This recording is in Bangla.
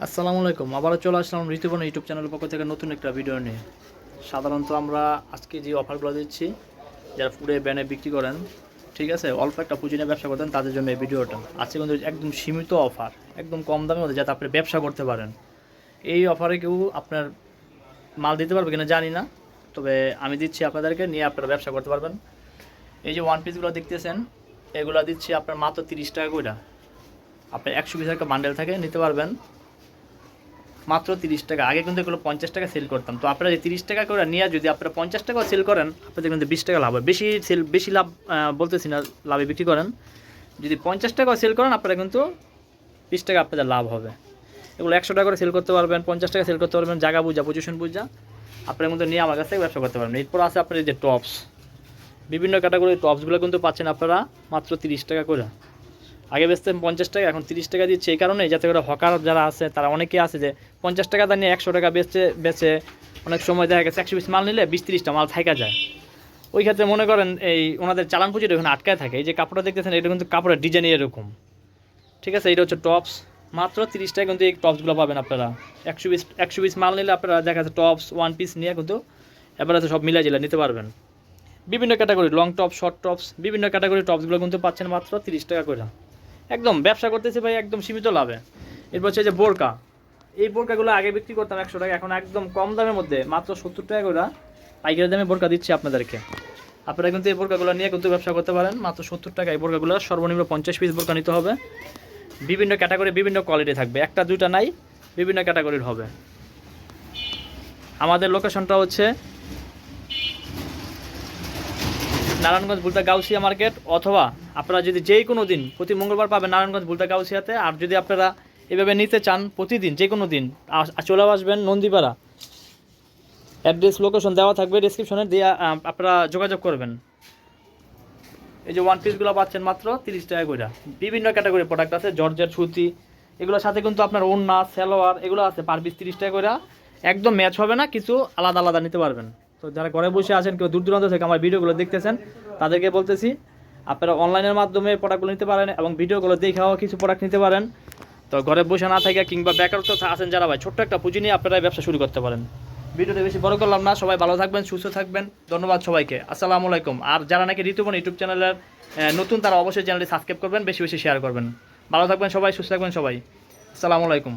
আসসালামু আলাইকুম। আবারও চলে আসলাম ঋতুপর্ণ ইউটিউব চ্যানেলের পক্ষ থেকে নতুন একটা ভিডিও নিয়ে। সাধারণত আমরা আজকে যে অফারগুলো দিচ্ছি, যারা ফুডে ব্যানে বিক্রি করেন, ঠিক আছে, অল্প একটা পুঁজি নিয়ে ব্যবসা করতেন, তাদের জন্য এই ভিডিওটা। আজকে কিন্তু একদম সীমিত অফার, একদম কম দামের মধ্যে, যাতে আপনি ব্যবসা করতে পারেন। এই অফারে কেউ আপনার মাল দিতে পারবে কিনা জানি না, তবে আমি দিচ্ছি আপনাদেরকে, নিয়ে আপনারা ব্যবসা করতে পারবেন। এই যে ওয়ান পিসগুলো দেখতেছেন, এগুলো দিচ্ছি আপনার মাত্র 30 টাকা করে। আপনার 100 পিসের একটা বান্ডেল থাকে, নিতে পারবেন মাত্র 30 টাকা। আগে কিন্তু এগুলো 50 টাকা সেল করতাম। তো আপনারা যে 30 টাকা করে নিয়ে যদি আপনারা 50 টাকাও সেল করেন, আপনাদের কিন্তু 20 টাকা লাভ হয়। বেশি লাভ বলতেছি না, লাভে বিক্রি করেন। যদি 50 টাকাও সেল করেন, আপনারা কিন্তু 20 টাকা আপনাদের লাভ হবে। এগুলো 100 টাকা করে সেল করতে পারবেন, 50 টাকা সেল করতে পারবেন, জায়গা বুঝা, পজিশন বুঝা আপনারা কিন্তু নিয়ে আমার কাছ থেকে ব্যবসা করতে পারবেন। এরপর আছে আপনার এই যে টপস, বিভিন্ন ক্যাটাগরির টপসগুলো কিন্তু পাচ্ছেন আপনারা মাত্র 30 টাকা করে। আগে বেচতেন 50 টাকা, এখন 30 টাকা দিচ্ছে। এই কারণে যাতে করে হকার যারা আছে, তারা অনেকেই আছে যে 50 টাকা দাম নিয়ে 100 টাকা বেচে অনেক সময় দেখা গেছে 100 পিস মাল নিলে 20-30টা মাল থাকা যায়। ওই ক্ষেত্রে মনে করেন এই ওনাদের চালান পুঁজিটা ওখানে আটকায় থাকে। এই যে কাপড়টা দেখতেছেন, এটা কিন্তু কাপড়ের ডিজাইন এরকম, ঠিক আছে। এটা হচ্ছে টপস, মাত্র 30 টাকা কিন্তু এই টপসগুলো পাবেন আপনারা। 100 পিস মাল নিলে আপনারা দেখা যাচ্ছে টপস ওয়ান পিস নিয়ে কিন্তু এবার সব মিলাই জিলা নিতে পারবেন। বিভিন্ন category long top, short tops, বিভিন্ন ক্যাটাগরি টপসগুলো কিন্তু পাচ্ছেন মাত্র 30 টাকা করে। একদম ব্যবসা করতেছে ভাই, একদম সীমিত লাভে। এরপর হচ্ছে যে বোরকা, এই বোরকাগুলো আগে বিক্রি করতাম 100 টাকা, এখন একদম কম দামের মধ্যে মাত্র 70 টাকা করে পাইকারি দামে বোরকা দিচ্ছি আপনাদেরকে। আপনারা কিন্তু এই বোরকাগুলো নিয়ে কিন্তু ব্যবসা করতে পারেন মাত্র 70 টাকা। এই বোরকাগুলো সর্বনিম্ন 50 পিস বোরকা নিতে হবে। বিভিন্ন ক্যাটাগরি, বিভিন্ন কোয়ালিটি থাকবে, একটা দুইটা নাই, বিভিন্ন ক্যাটাগরির হবে। আমাদের লোকেশনটা হচ্ছে নারায়ণগঞ্জ বুলতা গাউসিয়া মার্কেট, অথবা আপনারা যদি যেই কোনো দিন, প্রতি মঙ্গলবার পাবেন নারায়ণগঞ্জ বুলতা গাউসিয়াতে। আর যদি আপনারা এভাবে নিতে চান প্রতিদিন, যে কোনো দিন চলে আসবেন নন্দীপাড়া। অ্যাড্রেস লোকেশন দেওয়া থাকবে ডিসক্রিপশনে, দিয়ে আপনারা যোগাযোগ করবেন। এই যে ওয়ান পিসগুলো পাচ্ছেন মাত্র 30 টাকা করে। বিভিন্ন ক্যাটাগরির প্রোডাক্ট আছে, জর্জের সুতি, এগুলোর সাথে কিন্তু আপনার ওড়না, সালোয়ার এগুলো আছে পার পিস 30 টাকা করে। একদম ম্যাচ হবে না, কিছু আলাদা আলাদা নিতে পারবেন। তো যারা ঘরে বসে আছেন, কেউ দূর দূরান্ত থেকে আমার ভিডিওগুলো দেখতেছেন, তাদেরকে বলতেছি আপনারা অনলাইনের মাধ্যমে প্রোডাক্টগুলো নিতে পারেন এবং ভিডিওগুলো দেখেও কিছু প্রোডাক্ট নিতে পারেন। তো ঘরে বসে না থাকে, কিংবা বেকারত্ব আছেন যারা, ভাই ছোট্ট একটা পুঁজি নিয়ে আপনারা ব্যবসা শুরু করতে পারেন। ভিডিওতে বেশি বড় করলাম না, সবাই ভালো থাকবেন, সুস্থ থাকবেন। ধন্যবাদ সবাইকে, আসসালামু আলাইকুম। আর যারা নাকি ঋতুপর্ণ ইউটিউব চ্যানেলের নতুন, তারা অবশ্যই চ্যানেলটি সাবস্ক্রাইব করবেন, বেশি বেশি শেয়ার করবেন। ভালো থাকবেন সবাই, সুস্থ থাকবেন সবাই, আসসালামু আলাইকুম।